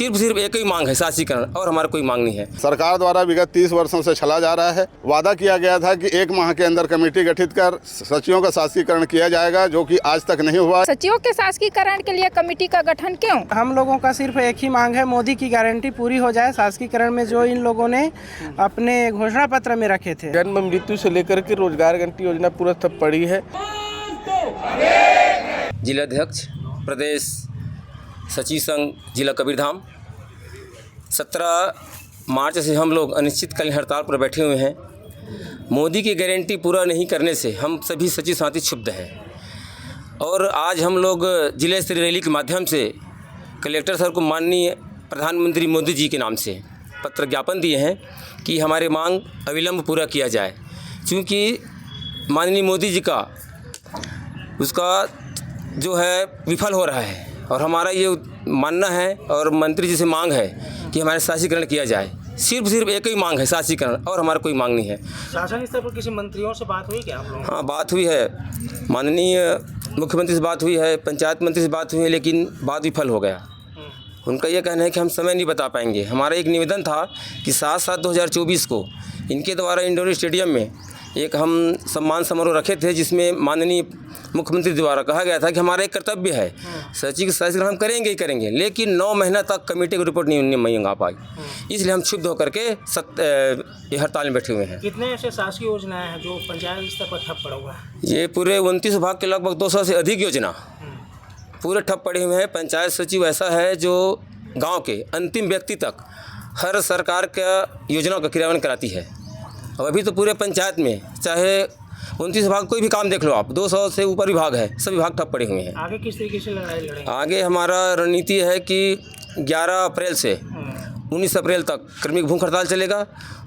सिर्फ एक ही मांग है, शासीकरण, और हमारा कोई मांग नहीं है। सरकार द्वारा विगत 30 वर्षों से चला जा रहा है। वादा किया गया था कि 1 माह के अंदर कमेटी गठित कर सचिवों का शासीकरण किया जाएगा, जो कि आज तक नहीं हुआ। सचिवों के शासकीकरण के लिए कमेटी का गठन क्यों? हम लोगों का सिर्फ एक ही मांग है, मोदी की गारंटी पूरी हो जाए शासकीकरण में, जो इन लोगों ने अपने घोषणा पत्र में रखे थे। जन्म मृत्यु से लेकर के रोजगार गारंटी योजना पूरा ठप पड़ी है। जिलाध्यक्ष प्रदेश सचिव संघ जिला कबीरधाम, 17 मार्च से हम लोग अनिश्चितकालीन हड़ताल पर बैठे हुए हैं। मोदी की गारंटी पूरा नहीं करने से हम सभी सचिव साथी क्षुब्ध हैं और आज हम लोग जिला स्तरीय रैली के माध्यम से कलेक्टर सर को माननीय प्रधानमंत्री मोदी जी के नाम से पत्र ज्ञापन दिए हैं कि हमारे मांग अविलंब पूरा किया जाए, क्योंकि माननीय मोदी जी का उसका जो है विफल हो रहा है और हमारा ये मानना है और मंत्री जी से मांग है कि हमारे शासीकरण किया जाए। सिर्फ एक ही मांग है, शासीकरण, और हमारा कोई मांग नहीं है। शासन स्तर पर किसी मंत्रियों से बात हुई क्या आप लोगों? हाँ, बात हुई है, माननीय मुख्यमंत्री से बात हुई है, पंचायत मंत्री से बात हुई है, लेकिन बात विफल हो गया। उनका ये कहना है कि हम समय नहीं बता पाएंगे। हमारा एक निवेदन था कि 7/7/2024 को इनके द्वारा इंडोर स्टेडियम में एक हम सम्मान समारोह रखे थे, जिसमें माननीय मुख्यमंत्री द्वारा कहा गया था कि हमारा एक कर्तव्य है, सचिव के शासीकरण हम करेंगे ही करेंगे, लेकिन 9 महीना तक कमेटी की रिपोर्ट नहीं मंगा पाई। इसलिए हम क्षुब्ध होकर के ये हड़ताल में बैठे हुए हैं। कितने ऐसे शासकीय योजनाएं हैं जो पंचायत स्तर पर ठप पड़ा हुआ है? ये पूरे 29 विभाग के लगभग 200 से अधिक योजना पूरे ठप पड़े हुए हैं। पंचायत सचिव ऐसा है जो गांव के अंतिम व्यक्ति तक हर सरकार का योजनाओं का क्रियान्वयन कराती है। अब अभी तो पूरे पंचायत में चाहे 29 विभाग कोई भी काम देख लो आप, 200 से ऊपर विभाग है, सब विभाग ठप पड़े हुए हैं। आगे किस तरीके से लड़ाई लड़ेंगे? आगे हमारा रणनीति है कि 11 अप्रैल से 19 अप्रैल तक क्रमिक भूख हड़ताल चलेगा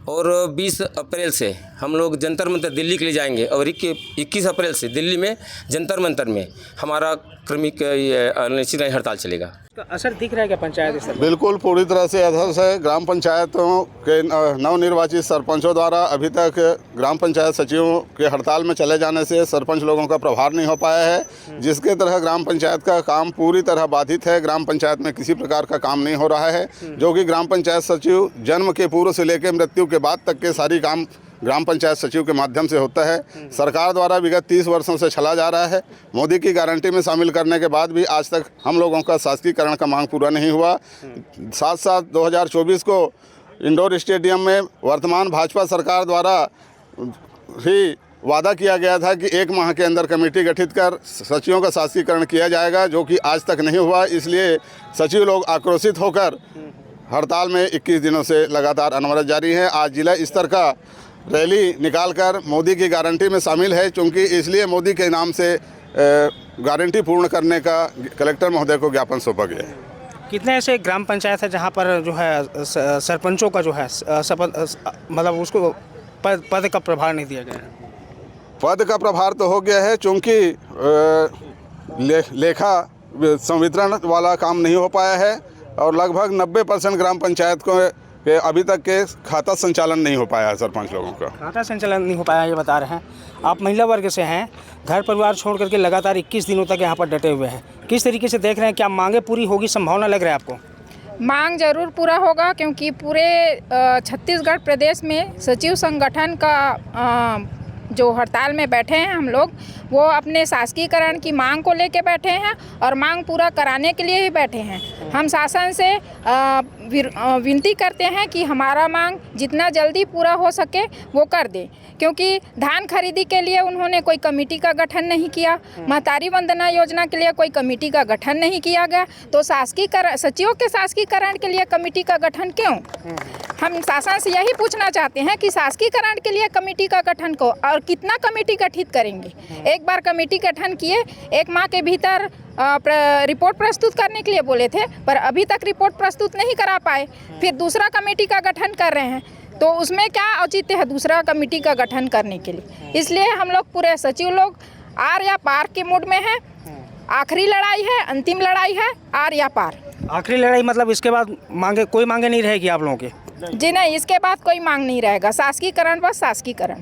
और 20 अप्रैल से हम लोग जंतर मंतर दिल्ली के लिए जाएंगे और 21 अप्रैल से दिल्ली में जंतर मंतर में हमारा क्रमिक अनिश्चितकालीन हड़ताल चलेगा। इसका असर दिख रहा है क्या पंचायत स्तर पर? बिल्कुल पूरी तरह से असर है। ग्राम पंचायतों के नवनिर्वाचित सरपंचों द्वारा अभी तक ग्राम पंचायत सचिवों के हड़ताल में चले जाने से सरपंच लोगों का प्रभार नहीं हो पाया है, जिसके तरह ग्राम पंचायत का काम पूरी तरह बाधित है। ग्राम पंचायत में किसी प्रकार का काम नहीं हो रहा है, जो कि ग्राम पंचायत सचिव जन्म के पूर्व से लेकर मृत्यु के बाद तक के सारी काम ग्राम पंचायत सचिव के माध्यम से होता है। सरकार द्वारा विगत 30 वर्षों से चला जा रहा है। मोदी की गारंटी में शामिल करने के बाद भी आज तक हम लोगों का शासकीकरण का मांग पूरा नहीं हुआ। 7/7/2024 को इंडोर स्टेडियम में वर्तमान भाजपा सरकार द्वारा ही वादा किया गया था कि 1 माह के अंदर कमेटी गठित कर सचिवों का शासकीकरण किया जाएगा, जो कि आज तक नहीं हुआ। इसलिए सचिव लोग आक्रोशित होकर हड़ताल में 21 दिनों से लगातार अनवरत जारी है। आज जिला स्तर का रैली निकालकर मोदी की गारंटी में शामिल है, क्योंकि इसलिए मोदी के नाम से गारंटी पूर्ण करने का कलेक्टर महोदय को ज्ञापन सौंपा गया है। कितने ऐसे ग्राम पंचायत है जहाँ पर जो है सरपंचों का जो है मतलब उसको पद का प्रभार नहीं दिया गया है? पद का प्रभार तो हो गया है, चूँकि लेखा संवितरण वाला काम नहीं हो पाया है और लगभग 90% ग्राम पंचायत को कि अभी तक के खाता संचालन नहीं हो पाया है। सरपंच लोगों का खाता संचालन नहीं हो पाया, ये बता रहे हैं। आप महिला वर्ग से हैं, घर परिवार छोड़ करके लगातार 21 दिनों तक यहाँ पर डटे हुए हैं। किस तरीके से देख रहे हैं, क्या मांगे पूरी होगी, संभावना लग रहा है आपको? मांग जरूर पूरा होगा, क्योंकि पूरे छत्तीसगढ़ प्रदेश में सचिव संगठन का जो हड़ताल में बैठे हैं हम लोग, वो अपने शासकीकरण की मांग को लेके बैठे हैं और मांग पूरा कराने के लिए ही बैठे हैं। हम शासन से विनती करते हैं कि हमारा मांग जितना जल्दी पूरा हो सके वो कर दें, क्योंकि धान खरीदी के लिए उन्होंने कोई कमेटी का गठन नहीं किया, महतारी वंदना योजना के लिए कोई कमेटी का गठन नहीं किया गया, तो शासकीकरण सचिवों के शासकीकरण के लिए कमेटी का गठन क्यों? हम शासन से यही पूछना चाहते हैं कि शासकीकरण के लिए कमेटी का गठन को और कितना कमेटी गठित करेंगे। एक बार कमेटी गठन किए, 1 माह के भीतर रिपोर्ट प्रस्तुत करने के लिए बोले थे, पर अभी तक रिपोर्ट प्रस्तुत नहीं करा पाए। फिर दूसरा कमेटी का गठन कर रहे हैं, तो उसमें क्या औचित्य है दूसरा कमेटी का गठन करने के लिए? इसलिए हम लोग पूरे सचिव लोग आर या पार के मूड में हैं। आखिरी लड़ाई है, अंतिम लड़ाई है, आर या पार। आखिरी लड़ाई मतलब इसके बाद मांगे कोई मांगे नहीं रहेगी आप लोगों की? जी नहीं, इसके बाद कोई मांग नहीं रहेगा। शासकीकरण बस शासकीकरण।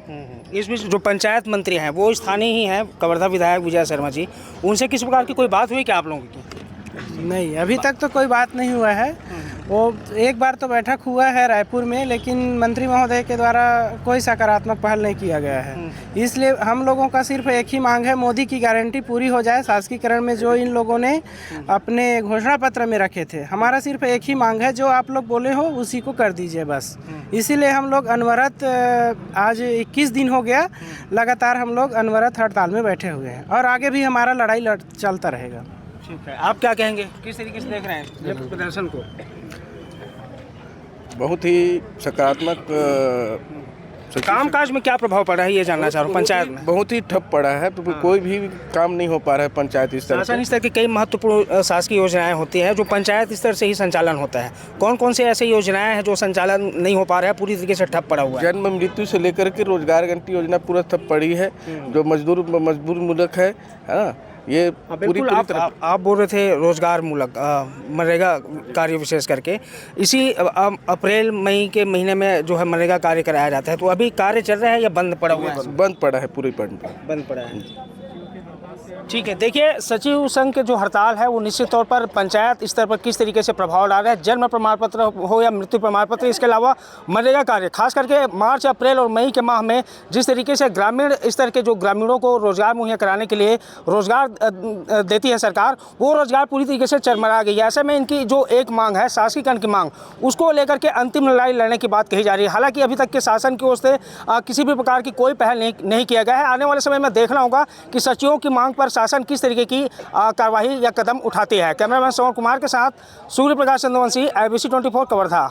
इस बीच जो पंचायत मंत्री हैं वो स्थानीय ही हैं, कवर्धा विधायक विजय शर्मा जी, उनसे किस प्रकार की कोई बात हुई क्या आप लोगों की? नहीं, अभी तक तो कोई बात नहीं हुआ है। वो एक बार तो बैठक हुआ है रायपुर में, लेकिन मंत्री महोदय के द्वारा कोई सकारात्मक पहल नहीं किया गया है। इसलिए हम लोगों का सिर्फ एक ही मांग है, मोदी की गारंटी पूरी हो जाए। शासकीकरण में जो इन लोगों ने अपने घोषणा पत्र में रखे थे, हमारा सिर्फ एक ही मांग है, जो आप लोग बोले हो उसी को कर दीजिए बस। इसीलिए हम लोग अनवरत आज 21 दिन हो गया लगातार हम लोग अनवरत हड़ताल में बैठे हुए हैं और आगे भी हमारा लड़ाई चलता रहेगा। ठीक है, आप क्या कहेंगे, किस तरीके से देख रहे हैं ये प्रदर्शन को? बहुत ही सकारात्मक कामकाज में क्या प्रभाव पड़ा है ये जानना चाह रहा हूँ। पंचायत में बहुत ही ठप पड़ा है, तो कोई भी काम नहीं हो पा रहा है पंचायत स्तर पे। शासन स्तर की कई महत्वपूर्ण शासकीय योजनाएं होती हैं जो पंचायत स्तर से ही संचालन होता है। कौन कौन से ऐसे योजनाएं हैं जो संचालन नहीं हो पा रहा है, पूरी तरीके से ठप पड़ा हुआ है? जन्म मृत्यु से लेकर के रोजगार गारंटी योजना पूरा ठप पड़ी है, जो मजबूर मुल्क है ना, ये बिल्कुल। आप बोल रहे थे रोजगार मूलक मनरेगा कार्य विशेष करके, इसी अप्रैल मई के महीने में जो है मनरेगा कार्य कराया जाता है, तो अभी कार्य चल रहा है या बंद पड़ा हुआ है? बंद पड़ा है, पूरी बंद पड़ा है। ठीक है, देखिए सचिव संघ के जो हड़ताल है वो निश्चित तौर पर पंचायत स्तर पर किस तरीके से प्रभाव डाल रहा है। जन्म प्रमाण पत्र हो या मृत्यु प्रमाण पत्र, इसके अलावा मनरेगा कार्य, खास करके मार्च अप्रैल और मई के माह में जिस तरीके से ग्रामीण स्तर के जो ग्रामीणों को रोजगार मुहैया कराने के लिए रोजगार देती है सरकार, वो रोजगार पूरी तरीके से चरमरा गई है। ऐसे में इनकी जो एक मांग है शासकीकरण की मांग, उसको लेकर के अंतिम लड़ाई लड़ने की बात कही जा रही है। हालांकि अभी तक के शासन की ओर से किसी भी प्रकार की कोई पहल नहीं किया गया है। आने वाले समय में देखना होगा कि सचिवों की मांग पर शासन किस तरीके की कार्रवाई या कदम उठाती है। कैमरामैन श्रवण कुमार के साथ सूर्य प्रकाश चंद्रवंशी, IBC 24 कवर्धा।